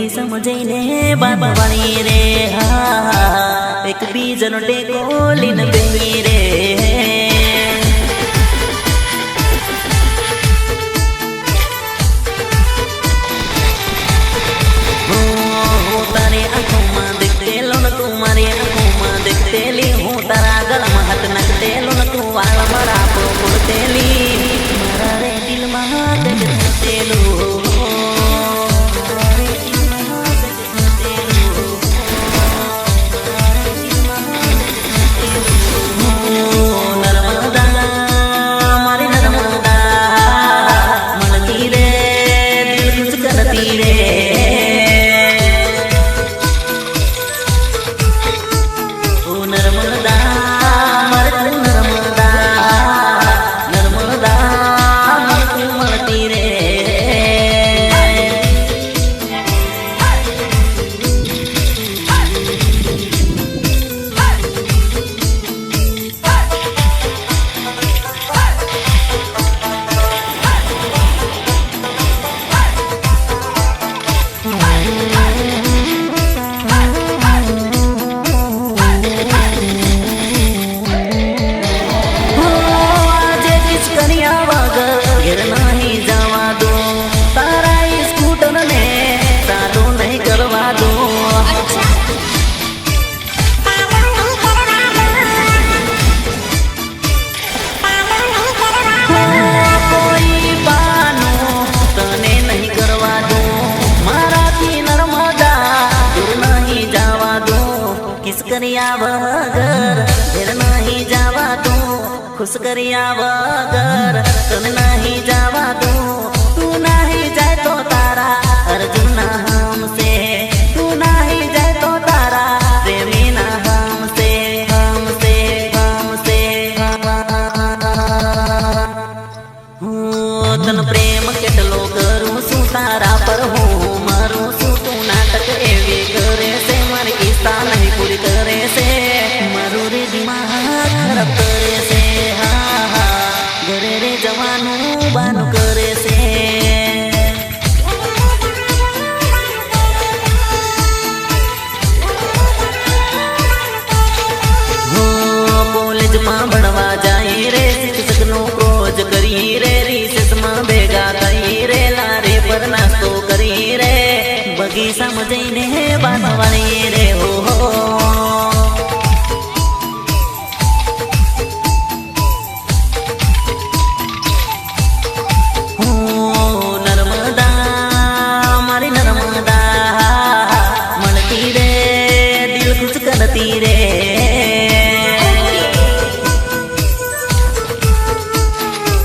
બગીચામાં જઈને બાંધવાની રે એક બીજાનો ટેકો લઈને બેહી રે તારી આંખોમાં દેખતેલો ને તું મારી આંખોમાં દેખતેલી હું તારા ગળામાં હાથ નાખતેલો ને તું વાળ મારા પડતેલી મારા રે દિલમાં દેખતેલું કર્યા વગર ઘેર નહીં જવા તું ખુશ કર્યા વગર તને નહીં જવા તું તું નહીં જાય તો તારા અર્જુનના હમસે તું નહીં જાય તો તારા પ્રેમીના હમસે હમસે હમસે હું તને પ્રેમ કેટલો કરું છું તારા પર હું મરું છું તું નાટક એવી કરે છે મારી કિસ્સા નહીં પૂરી કરે છે મારું રે દિમાગ ખરાબ કરે છે ઘરે રે જવાનું બાનું કરે છે કોલેજમાં ભણવા જાય રે શિક્ષકનો ક્રોજ કરી રે રિસેસમાં ભેગા થઈ રે લારે પર નાસ્તો કરી રે બગીચામાં જઈને બાંધવાની રે હો નર્મદા મારી નર્મદા મળતી રે દિલ ખુશ કરતી રે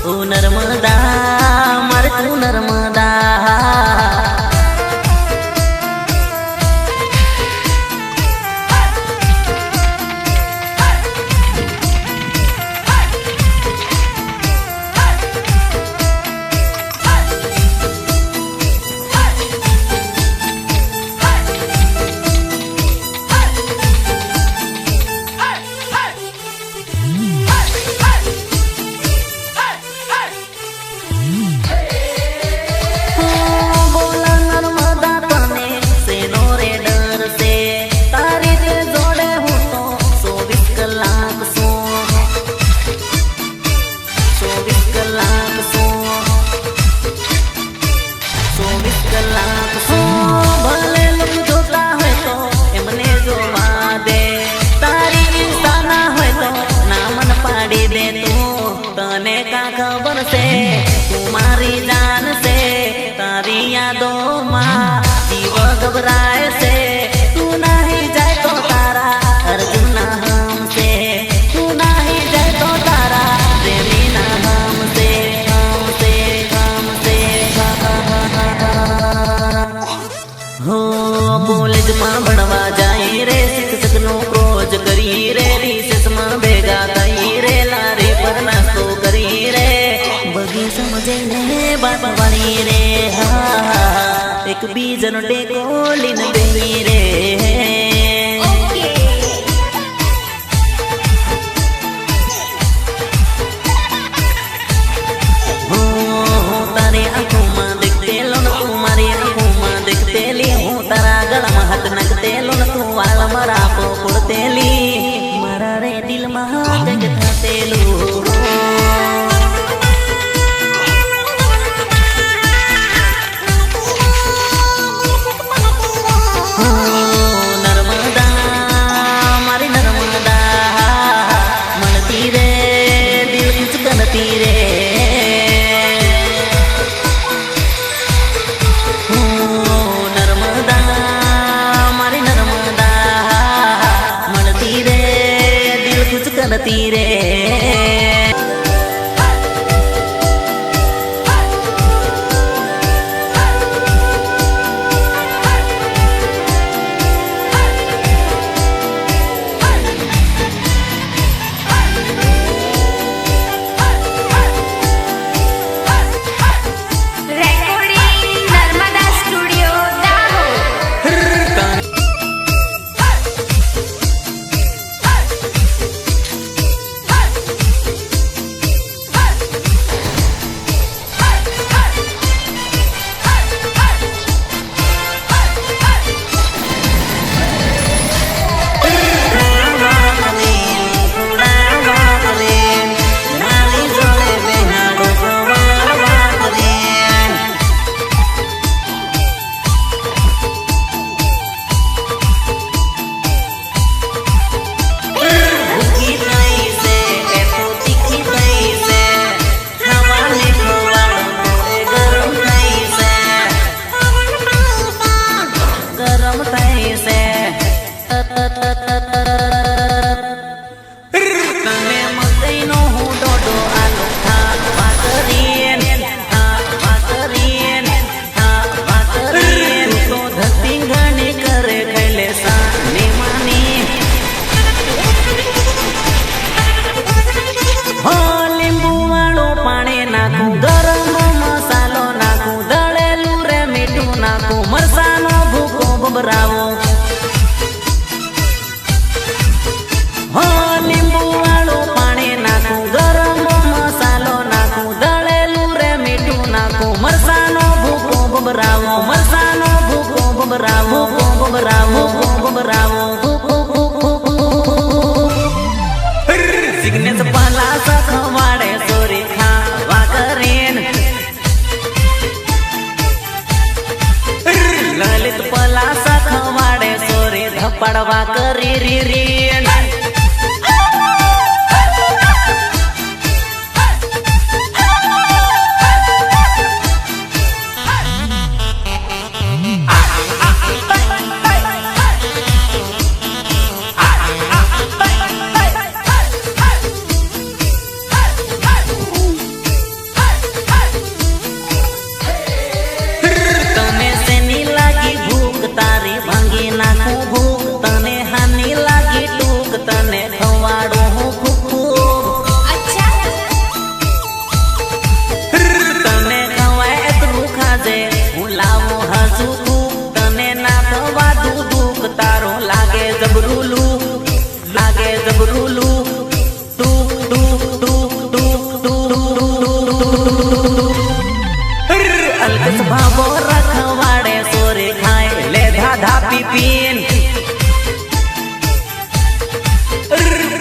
ઓ નર્મદા મારે તું નર્મદા તને કા ખબર છે તું મારી જાન છે તારી યાદોમાં જીવ ગભરાય છે તું નહીં જાય તો તારા અર્જુનના હમસે તું નહીં જાય તો તારા પ્રેમીના હમસે હમસે હમસે હો કોલેજમાં ભણવા જાય રે શિક્ષકનો ક્રોજ કરી રે રિસેસમાં ભેગા થઈ રે લારે પર નાસ્તો કરી રે બગીચામાં જઈને બાંધવાની રે એક બીજાનો ટેકો લઈને બેહી રે તારી આંખોમાં દેખતેલો ને તું મારી આંખોમાં દેખતેલી હું ગળામાં હાથ નાખતેલો ને તું વાળમાં રાપો પડતેલી મારા રે દિલમાં કંઈક થતેલું તીરે બરાવો હો લીંબુ વાળું પાણી નાખું ગરમ મસાલો નાખું દળેલું રે મીઠું નાખું મરસાનો ભૂકો બબરાવો મરસાનો ભૂકો બબરાવો બબરાવો બબરાવો સિગ્નેસ પાલા સખવાડે સોરી ખાવા કરીને લલિત પલા સખવાડે સોરી ધપાડવા કરી રી રી ભાવો રખવાડે સોરે ખાય લે ધાધા પીપીન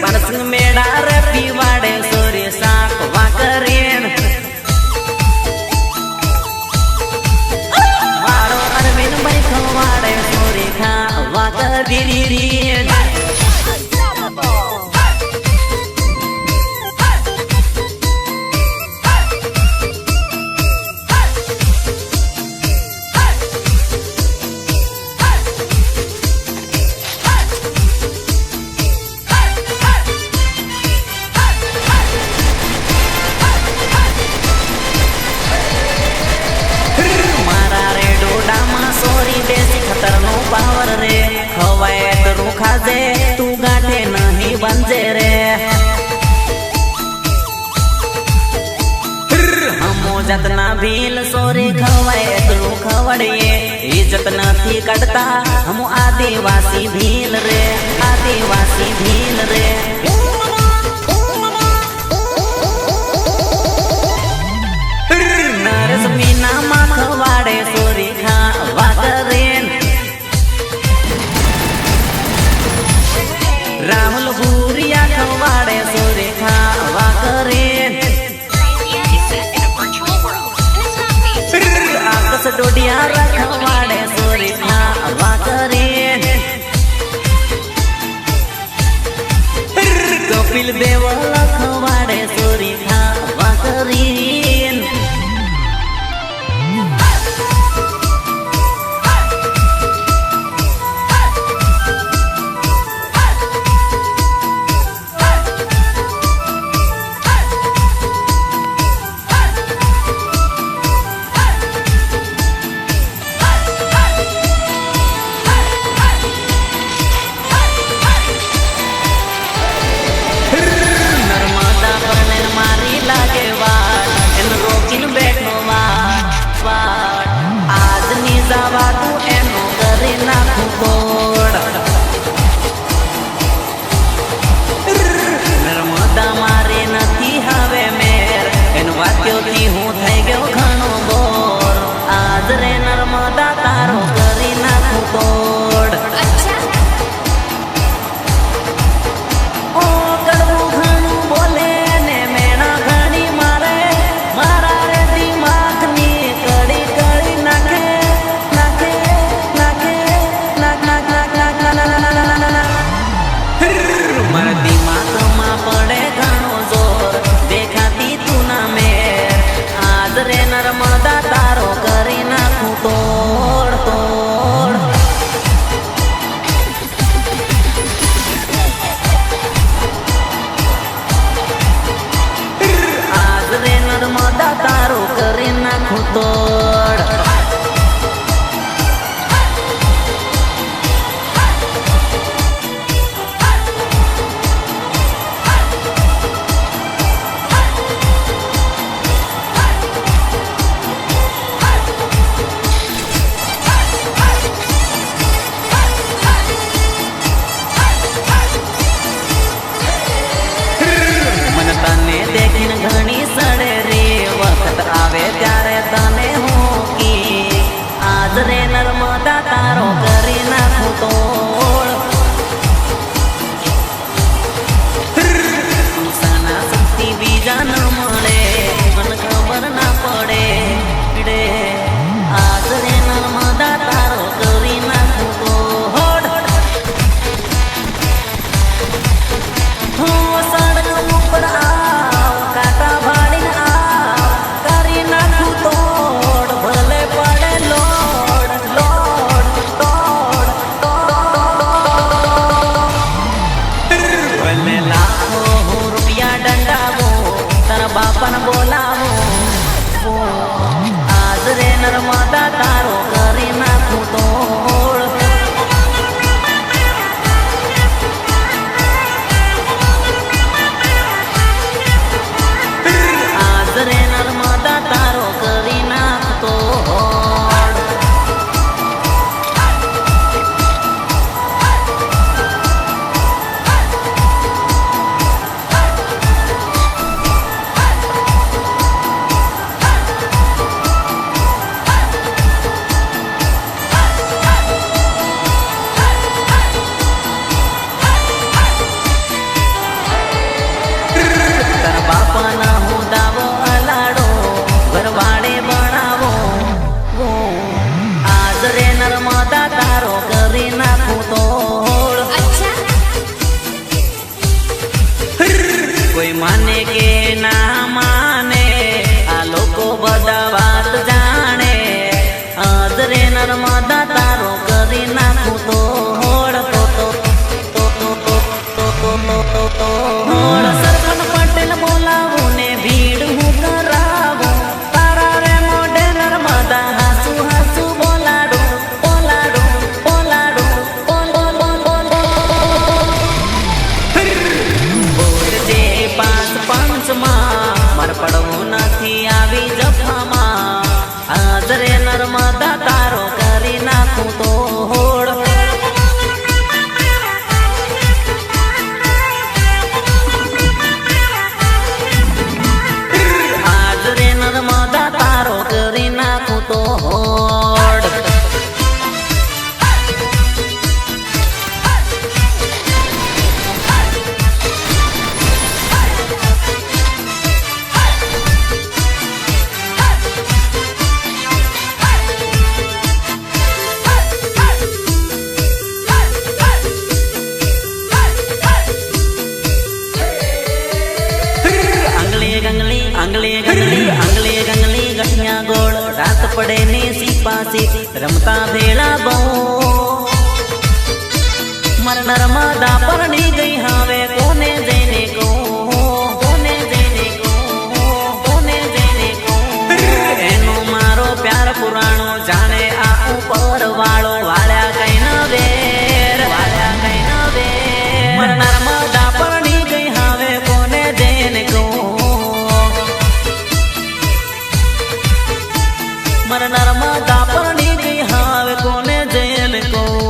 પરસંગ મેળા રે પીવાડે સોરે સાક વાકરીન મારો અરવિંદ ભાઈ ખવાડે સોરે ખા વાકરી રીન પાવર રે ખવાય તો રૂખાજે તું ગાંઠે નહીં બંજે રે હમો જતના ભીલ સોરે ખવાય તો ખવડીએ ઇજ્જત નથી કાઢતા હમો આદિવાસી ભીલ રે આદિવાસી ભીલ રે નરસ મીના માં ખવાડે સોરી ખાવા કરે રમતા ભેળા બહુ મર નર્મદા પરણી ગઈ હવે કોને જઈને કહું કોને જઈને કહું કોને જઈને કહું એનો મારો પ્યાર પુરાણો જાણે આ ઉપર વાળો વાળ્યા કઈ ન વેર વાળ્યા કઈ ન વેર મર નર્મદા પરણી ગઈ હવે કોને જઈને કહું મર નર્મદા પરણી ગઈ હવે કોને જઈને કહું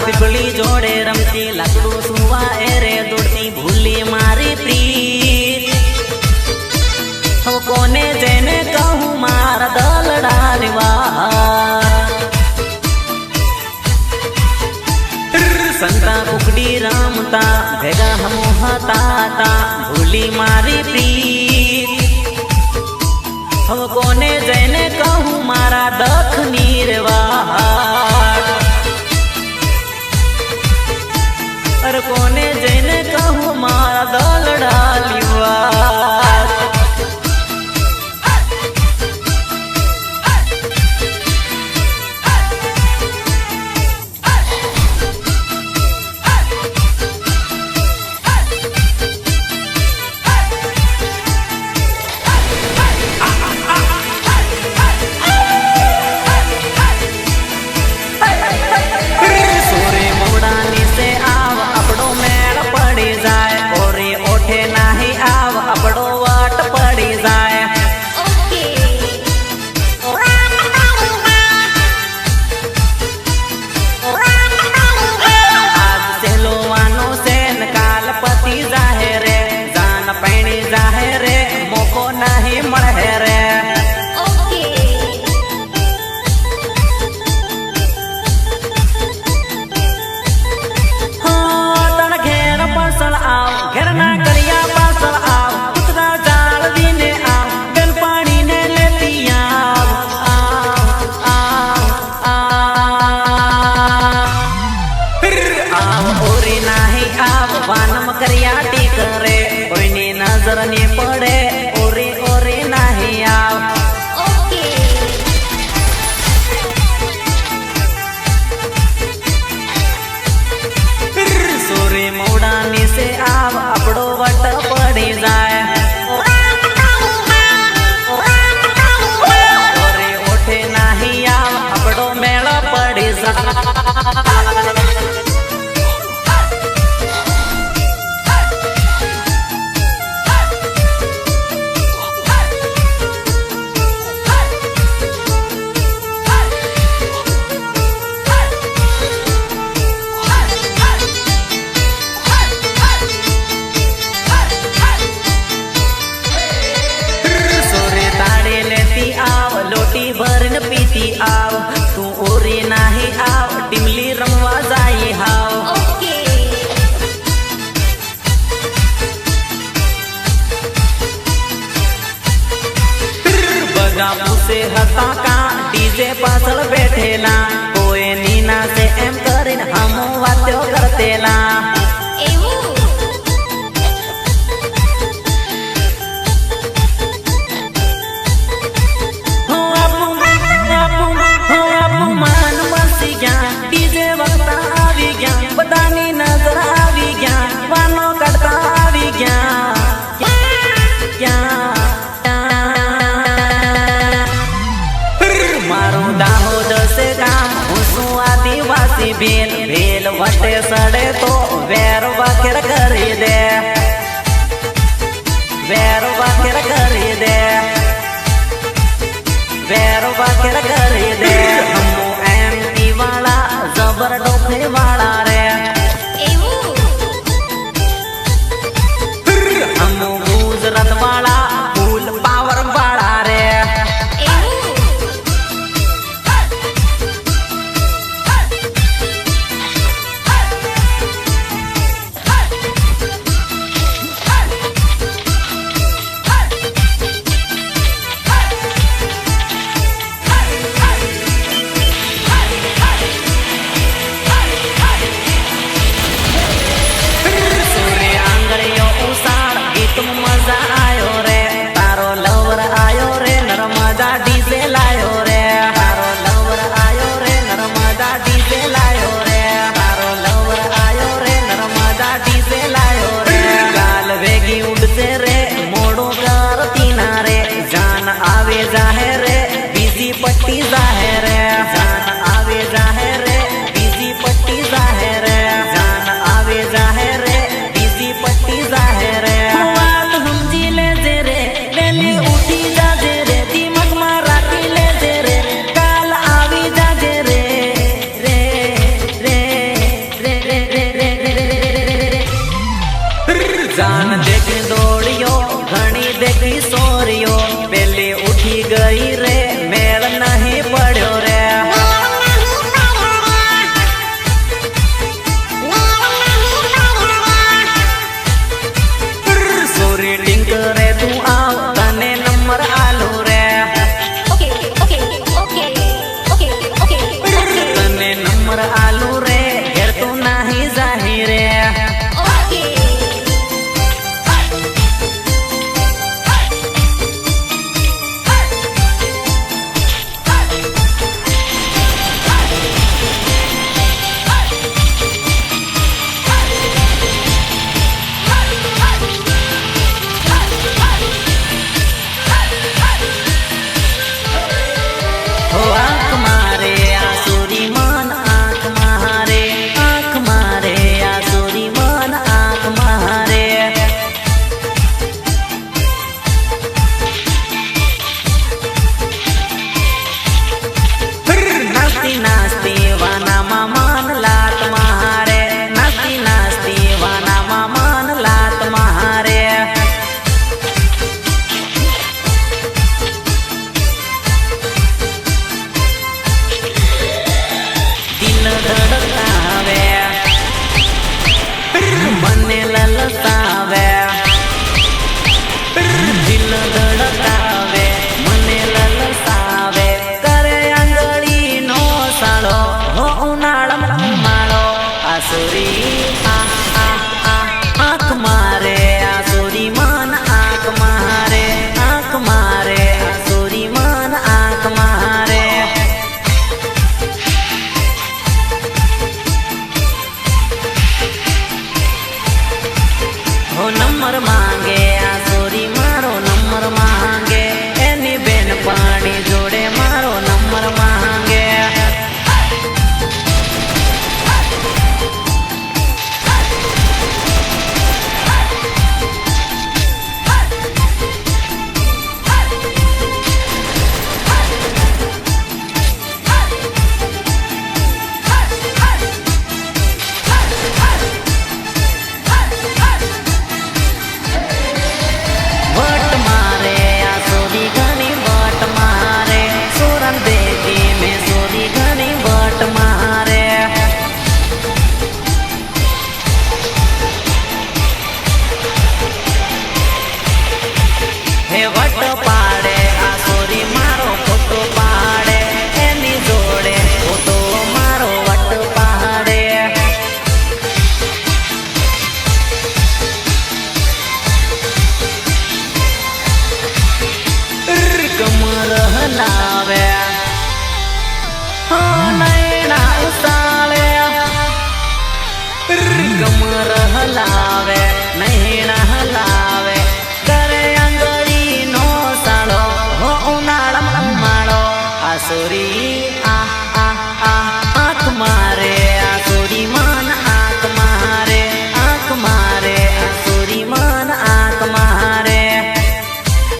પીપળી જોડે રમતી લાકડું સુવા એરે દોડતી ભૂલી મારી પ્રીત હવે કોને જઈને કહું મારા દલડાની વાત સંતા કુકડી રમતા ભેગા હમો હતા ભૂલી મારી પ્રીત હવે કોને જઈને કહું મારા દખની રેવા અરે કોને જઈને કહું મારા દલડાની વાત નજર ને પડે ઓરે ઓરે નાહી આવ સોરે મોડા નીચે આવ આપણો વટ પડી જાય ઓરે ઓઠે નાહી આવ આપણો મેળો પડી જાય ભરને પીતી આવ તું ઓરી નાહી આવ ટીમલી રમવા જાય હાવ બગા પૂસે હતા કા ડીજે પાછળ બેઠેલા કોઈ નીના છે એમ કરીને હમો વાત્યો કરતેલા બધાની નજર આવી ગયા વાનો કરતા આવી ગયા મારું દાહોદ છે ગામ હું શું આદિવાસી ભેલ ભેલ વટે સડે તો વેર વાકેર કરી દે વેર વાકેર કરી દે વેર વાકેર કરી દે હમો એમપી વાળા જબર ડોફે વાળા રે હમો ગુજરાત વાળા ફૂલ પાવર વાળા રે વટ પાડે આ સોરી મારો ફોટો પાડે એની જોડે ફોટો મારો વટ પાડે કમર હલાવે નૈણા ઉસાળે કમર હલાવે નૈણા હલાવે કરે આંગળી નો સાળો ઉનાળા માળો આ સોરી